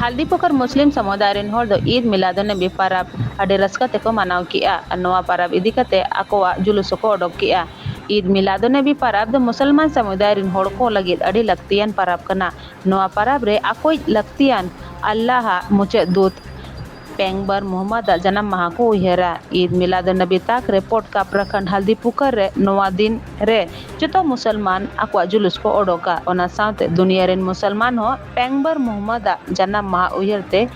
हालदीपुकर मुस्लिम समुदाय रेन हर दो ईद मिलादुन्नबी पाराब अडे रस्का तेको मनाव किया नवा पाराब इदी कते आकोवा जुलूस को ओडोक किया। ईद मिलादुन्नबी पाराब दो मुसलमान समुदाय रेन हर को लगिद अडे लक्तियान पाराब कना। नवा पाराब रे आकोई लक्तियान अल्लाह मुचे दूत पेंगबर मोहम्मद जन्म माह को उयहरा। ईद मिलादुन्नबी ताक रे पोटका प्रखंड हालदीपुकर रे नवा दिन रे जतो मुसलमान आकवा जुलूस को ओडोका ओना सावते दुनिया रेन मुसलमान हो पेंगबर मोहम्मद जन्म माह उयहरते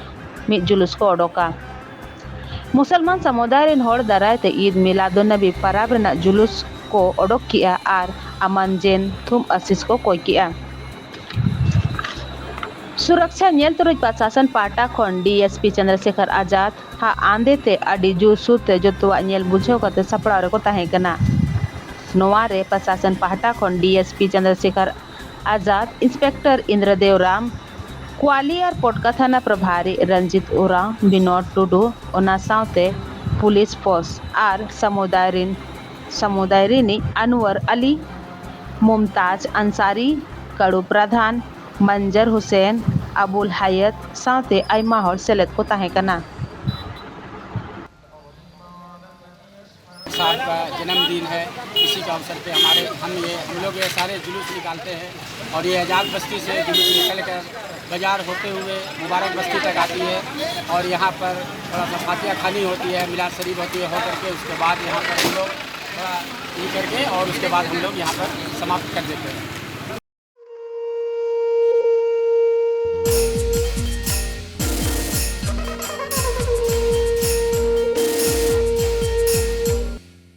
मिद जुलूस को ओडोका। मुसलमान समुदाय रेन हर दारायते ईद मिलादुन्नबी पाराब रेना जुलूस को ओडोक किया आर अमान जेन थुम आशीष को कोई किया। सुरक्षा नेल तुरुज प्रशासन पाटा खन डीएसपी चंद्रशेखर आजाद हा आंदे ते अडी जू सुते जोतुआ नेल बुझाव कते सपड़ा रे को ताहे कना। नोवा रे प्रशासन पाटा खन डीएसपी चंद्रशेखर आजाद इंस्पेक्टर इंद्रदेव राम क्वालियर पोटका थाना प्रभारी रंजित उरांव विनोद टुडू ओना सावते पुलिस फोर्स आर समुदाय रिनी अनवर अली मुमताज अंसारी कड़ू प्रधान मंजर हुसैन अबुल हयात सावते आयमा हर सेलेद को ताहे कना। साहब का जन्मदिन है, इसी के अवसर पे हम लोग ये सारे जुलूस निकालते हैं और ये आज़ाद बस्ती से जुलूस निकल कर बाज़ार होते हुए मुबारक बस्ती तक आती है और यहाँ पर थोड़ा सा फातिहा खानी होती है, मिलाद शरीफ होती है, हो करके उसके बाद यहाँ पर हम लोग थोड़ा ये करके और उसके बाद हम लोग यहाँ पर समाप्त कर देते हैं।